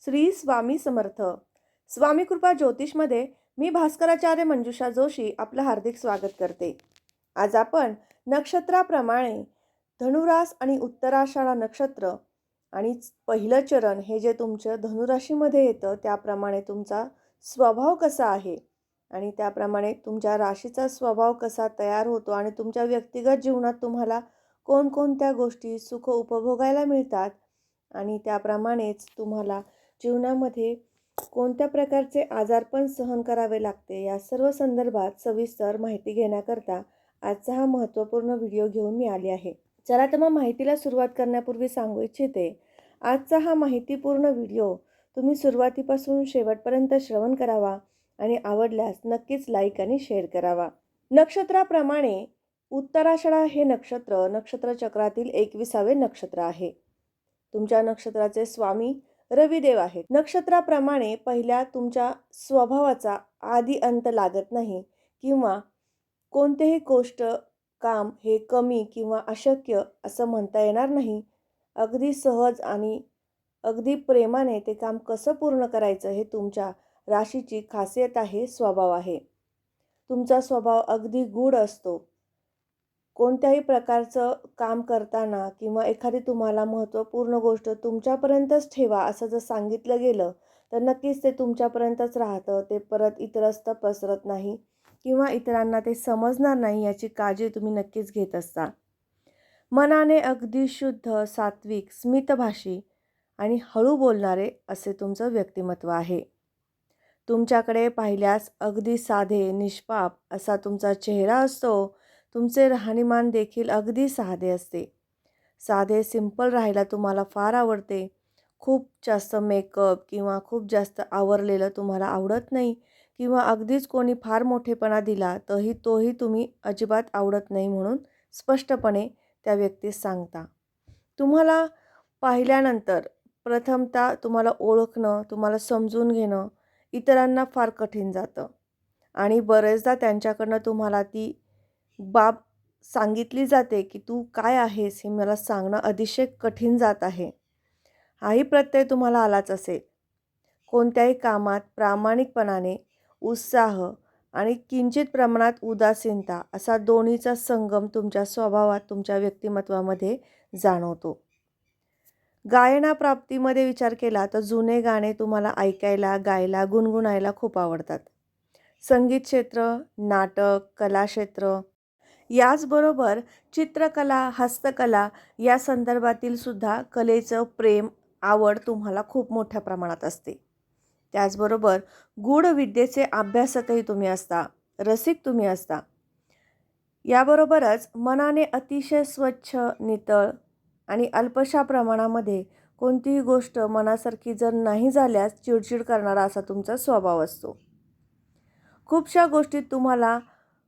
श्री स्वामी समर्थ. स्वामी कृपा ज्योतिषमध्ये मी भास्कराचार्य मंजुषा जोशी आपलं हार्दिक स्वागत करते. आज आपण नक्षत्राप्रमाणे धनुरास आणि उत्तराषाढा नक्षत्र आणि पहिलं चरण हे जे तुमच्या धनुराशीमध्ये येतं त्याप्रमाणे तुमचा स्वभाव कसा आहे आणि त्याप्रमाणे तुमच्या राशीचा स्वभाव कसा तयार होतो आणि तुमच्या व्यक्तिगत जीवनात तुम्हाला कोणकोणत्या गोष्टी सुख उपभोगायला मिळतात आणि त्याप्रमाणेच तुम्हाला जीवनामध्ये कोणत्या प्रकारचे आजारपण सहन करावे लागते या सर्व संदर्भात सविस्तर माहिती घेण्याकरता आजचा हा महत्त्वपूर्ण व्हिडिओ घेऊन मी आली आहे. चला तर मग माहितीला सुरुवात करण्यापूर्वी सांगू इच्छिते, आजचा हा माहितीपूर्ण व्हिडिओ तुम्ही सुरुवातीपासून शेवटपर्यंत श्रवण करावा आणि आवडल्यास नक्कीच लाईक आणि शेअर करावा. नक्षत्राप्रमाणे उत्तराषाढा हे नक्षत्र चक्रातील 21वे नक्षत्र आहे. तुमच्या नक्षत्राचे स्वामी रविदेव आहेत. नक्षत्राप्रमाणे पहिल्या तुमच्या स्वभावाचा आदी अंत लागत नाही किंवा कोणतेही गोष्ट काम हे कमी किंवा अशक्य असं म्हणता येणार नाही. अगदी सहज आणि अगदी प्रेमाने ते काम कसं पूर्ण करायचं हे तुमच्या राशीची खासियत आहे, स्वभाव आहे. तुमचा स्वभाव अगदी गूढ असतो. कोणत्याही प्रकारचं काम करताना किंवा एखादी तुम्हाला महत्त्वपूर्ण गोष्ट तुमच्यापर्यंतच ठेवा असं जर सांगितलं गेलं तर नक्कीच ते तुमच्यापर्यंतच राहतं. ते परत इतरत्र पसरत नाही किंवा इतरांना ते समजणार नाही याची काळजी तुम्ही नक्कीच घेत असता. मनाने अगदी शुद्ध, सात्विक, स्मितभाषी आणि हळू बोलणारे असे तुमचं व्यक्तिमत्व आहे. तुमच्याकडे पाहिल्यास अगदी साधे, निष्पाप असा तुमचा चेहरा असतो. तुमचे राहणीमान देखील अगदी साधे असते. साधे सिंपल राहायला तुम्हाला फार आवडते. खूप जास्त मेकअप किंवा खूप जास्त आवरलेलं तुम्हाला आवडत नाही किंवा अगदीच कोणी फार मोठेपणा दिला तोही तुम्ही अजिबात आवडत नाही म्हणून स्पष्टपणे त्या व्यक्तीस सांगता. तुम्हाला पाहिल्यानंतर प्रथमतः तुम्हाला ओळखणं, तुम्हाला समजून घेणं इतरांना फार कठीण जातं आणि बरेचदा त्यांच्याकडनं तुम्हाला ती बाब सांगितली जाते की तू काय आहेस हे मला सांगणं अतिशय कठीण जात आहे. हाही प्रत्यय तुम्हाला आलाच असेल. कोणत्याही कामात प्रामाणिकपणाने उत्साह आणि किंचित प्रमाणात उदासीनता असा दोन्हीचा संगम तुमच्या स्वभावात, तुमच्या व्यक्तिमत्वामध्ये जाणवतो. गायनाप्राप्तीमध्ये विचार केला तर जुने गाणे तुम्हाला ऐकायला, गायला, गुणगुणायला खूप आवडतात. संगीत क्षेत्र, नाटक, कलाक्षेत्र याचबरोबर चित्रकला, हस्तकला या संदर्भातील सुद्धा कलेचं प्रेम, आवड तुम्हाला खूप मोठ्या प्रमाणात असते. त्याचबरोबर गूढ विद्येचे अभ्यासकही तुम्ही असता, रसिक तुम्ही असता. याबरोबरच मनाने अतिशय स्वच्छ, नितळ आणि अल्पशा प्रमाणामध्ये कोणतीही गोष्ट मनासारखी जर नाही झाल्यास चिडचिड करणारा असा तुमचा स्वभाव असतो. खूपशा गोष्टी तुम्हाला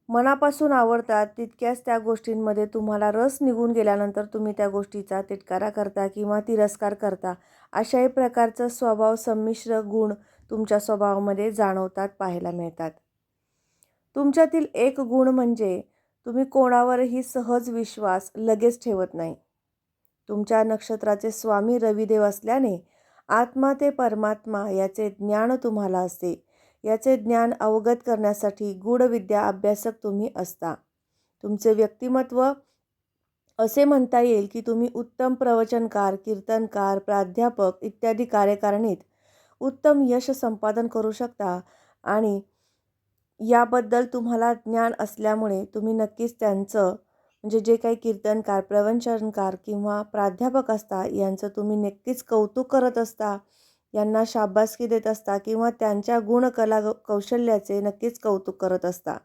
मनापासून आवडतात, तितक्याच त्या गोष्टींमध्ये तुम्हाला रस निघून गेल्यानंतर तुम्ही त्या गोष्टीचा तिटकारा करता किंवा तिरस्कार करता. अशाही प्रकारचा स्वभाव संमिश्र गुण तुमच्या स्वभावामध्ये जाणवतात, पाहायला मिळतात. तुमच्यातील एक गुण म्हणजे तुम्ही कोणावरही सहज विश्वास लगेच ठेवत नाही. तुमच्या नक्षत्राचे स्वामी रविदेव असल्याने आत्मा ते परमात्मा याचे ज्ञान तुम्हाला असते. याचे ज्ञान अवगत करण्यासाठी गूढविद्या अभ्यासक तुम्ही असता. तुमचे व्यक्तिमत्व असे म्हणता येईल की तुम्ही उत्तम प्रवचनकार, कीर्तनकार, प्राध्यापक इत्यादी कार्यकारिणीत उत्तम यश संपादन करू शकता आणि याबद्दल तुम्हाला ज्ञान असल्यामुळे तुम्ही नक्कीच त्यांचं म्हणजे जे काही कीर्तनकार, प्रवचनकार किंवा प्राध्यापक असता यांचं तुम्ही नक्कीच कौतुक करत असता, यांना शाबासकी देत असता किंवा त्यांच्या गुणकला कौशल्याचे नक्कीच कौतुक करत असता.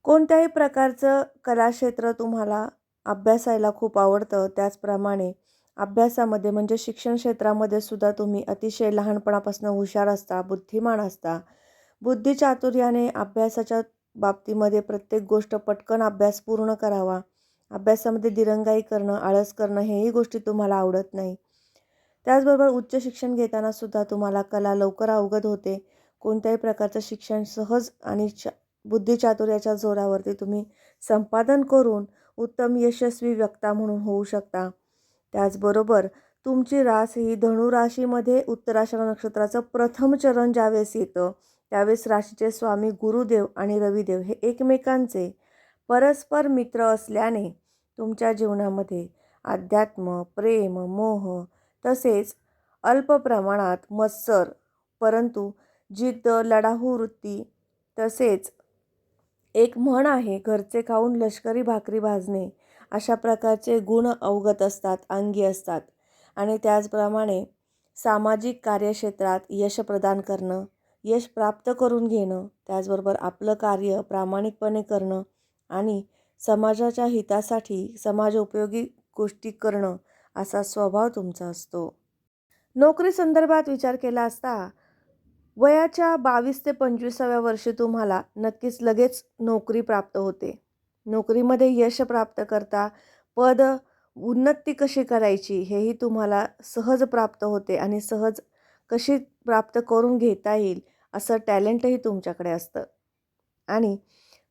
कोणत्याही प्रकारचं कलाक्षेत्र तुम्हाला अभ्यासायला खूप आवडतं. त्याचप्रमाणे अभ्यासामध्ये म्हणजे शिक्षण क्षेत्रामध्ये सुद्धा तुम्ही अतिशय लहानपणापासून हुशार असता, बुद्धिमान असता. बुद्धिचातुर्याने अभ्यासाच्या बाबतीमध्ये प्रत्येक गोष्ट पटकन अभ्यास पूर्ण करावा. अभ्यासामध्ये दिरंगाई करणं, आळस करणं हेही गोष्टी तुम्हाला आवडत नाही. त्याचबरोबर उच्च शिक्षण घेताना सुद्धा तुम्हाला कला लवकर अवगत होते. कोणत्याही प्रकारचं शिक्षण सहज आणि बुद्धिचातुर्याच्या जोरावरती तुम्ही संपादन करून उत्तम यशस्वी वक्ता म्हणून होऊ शकता. त्याचबरोबर तुमची रास ही धनुराशीमध्ये उत्तराषाढ नक्षत्राचं प्रथम चरण ज्यावेळेस येतं त्यावेळेस राशीचे स्वामी गुरुदेव आणि रविदेव हे एकमेकांचे परस्पर मित्र असल्याने तुमच्या जीवनामध्ये अध्यात्म, प्रेम, मोह तसेच अल्प प्रमाणात मत्सर परंतु जिद्द, लढाऊ वृत्ती तसेच एक म्हण आहे, घरचे खाऊन लष्करी भाकरी भाजणे, अशा प्रकारचे गुण अवगत असतात, अंगी असतात. आणि त्याचप्रमाणे सामाजिक कार्यक्षेत्रात यश प्रदान करणं, यश प्राप्त करून घेणं, त्याचबरोबर आपलं कार्य प्रामाणिकपणे करणं आणि समाजाच्या हितासाठी समाजोपयोगी गोष्टी करणं असा स्वभाव तुमचा असतो. नोकरी संदर्भात विचार केला असता वयाच्या 22 ते 25व्या वर्षी तुम्हाला नक्कीच लगेच नोकरी प्राप्त होते. नोकरीमध्ये यश प्राप्त करता पद उन्नती कशी करायची हेही तुम्हाला सहज प्राप्त होते आणि सहज कशी प्राप्त करून घेता येईल असं टॅलेंटही तुमच्याकडे असतं. आणि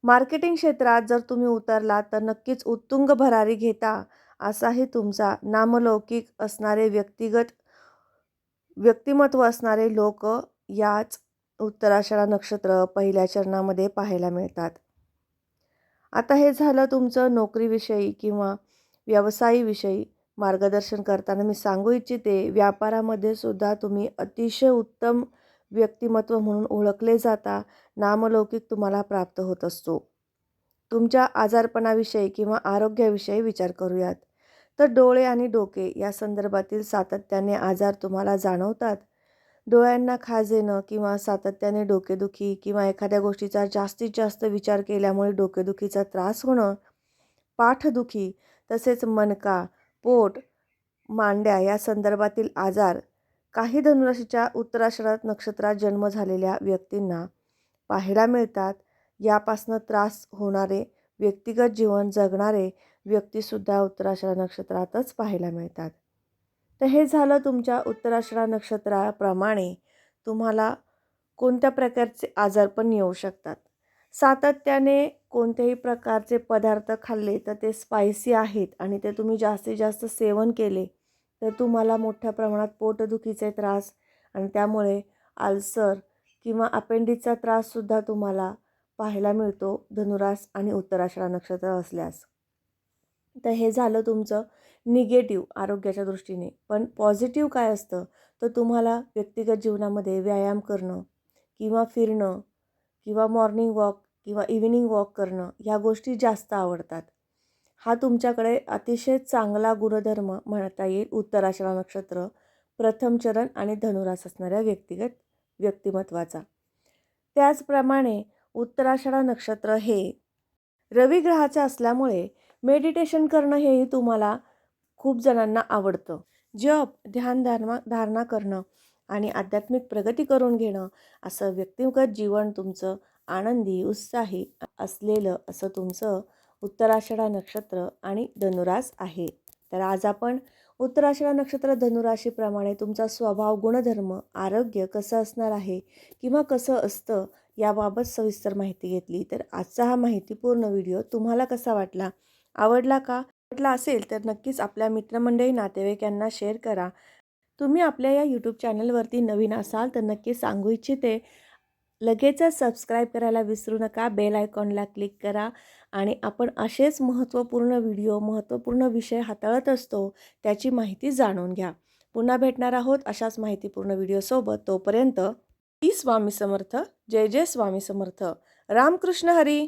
मार्केटिंग क्षेत्रात जर तुम्ही उतरलात तर नक्कीच उत्तुंग भरारी घेता असाही तुमचा नामलौकिक असणारे व्यक्तिमत्व असणारे लोक याच उत्तराषाढ नक्षत्र पहिल्या चरणामध्ये पाहायला मिळतात. आता हे झालं तुमचं नोकरीविषयी किंवा व्यवसायाविषयी मार्गदर्शन करताना मी सांगू इच्छिते, व्यापारामध्ये सुद्धा तुम्ही अतिशय उत्तम व्यक्तिमत्व म्हणून ओळखले जाता, नामलौकिक तुम्हाला प्राप्त होत असतो. तुमच्या आजारपणाविषयी किंवा आरोग्याविषयी विचार करूयात. तर डोळे आणि डोके या संदर्भातील सातत्याने आजार तुम्हाला जाणवतात. डोळ्यांना खाज येणं किंवा सातत्याने डोकेदुखी किंवा एखाद्या गोष्टीचा जास्तीत जास्त विचार केल्यामुळे डोकेदुखीचा त्रास होणं, पाठदुखी तसेच मणका, पोट, मांड्या या संदर्भातील आजार काही धनुराशीच्या उत्तराषाढ नक्षत्रात जन्म झालेल्या व्यक्तींना पाहायला मिळतात. यापासनं त्रास होणारे व्यक्तिगत जीवन जगणारे व्यक्तीसुद्धा उत्तराषाढ नक्षत्रातच पाहायला मिळतात. तर हे झालं तुमच्या उत्तराषाढ नक्षत्राप्रमाणे तुम्हाला कोणत्या प्रकारचे आजार पण येऊ शकतात. सातत्याने कोणत्याही प्रकारचे पदार्थ खाल्ले तर ते स्पायसी आहेत आणि ते तुम्ही जास्तीत जास्त सेवन केले तर तुम्हाला मोठ्या प्रमाणात पोटदुखीचे त्रास आणि त्यामुळे अल्सर किंवा अपेंडिक्सचा त्राससुद्धा तुम्हाला पाहायला मिळतो धनुरास आणि उत्तराषाढ नक्षत्र असल्यास. तर हे झालं तुमचं निगेटिव्ह आरोग्याच्या दृष्टीने. पण पॉझिटिव्ह काय असतं तर तुम्हाला व्यक्तिगत जीवनामध्ये व्यायाम करणं किंवा फिरणं किंवा मॉर्निंग वॉक किंवा इव्हिनिंग वॉक करणं ह्या गोष्टी जास्त आवडतात. हा तुमच्याकडे अतिशय चांगला गुणधर्म म्हणता येईल उत्तराषाढ नक्षत्र प्रथम चरण आणि धनुरास असणाऱ्या व्यक्तिमत्वाचा. त्याचप्रमाणे उत्तराषाढ नक्षत्र हे रवी ग्रहाचे असल्यामुळे मेडिटेशन करणं हेही तुम्हाला खूप जणांना आवडतं. जप, ध्यान धारणा करणं आणि आध्यात्मिक प्रगती करून घेणं असं व्यक्तिगत जीवन तुमचं आनंदी, उत्साही असलेलं असं तुमचं उत्तराषाढ नक्षत्र आणि धनुरास आहे. तर आज आपण उत्तराषाढ नक्षत्र धनुराशीप्रमाणे तुमचा स्वभाव, गुणधर्म, आरोग्य कसं असणार आहे किंवा कसं असतं याबाबत सविस्तर माहिती घेतली. तर आजचा हा माहितीपूर्ण व्हिडिओ तुम्हाला कसा वाटला? आवडला का? वाटला असेल तर नक्कीच आपल्या मित्रमंडळी, नातेवाईक यांना शेअर करा. तुम्ही आपल्या या यूट्यूब चॅनलवरती नवीन असाल तर नक्की सांगू इच्छिते, लगेचच सबस्क्राईब करायला विसरू नका. बेल आयकॉनला क्लिक करा आणि आपण असेच महत्त्वपूर्ण व्हिडिओ, महत्त्वपूर्ण विषय हाताळत असतो त्याची माहिती जाणून घ्या. पुन्हा भेटणार आहोत अशाच माहितीपूर्ण व्हिडिओसोबत. तोपर्यंत श्री स्वामी समर्थ. जय जय स्वामी समर्थ. रामकृष्ण हरी.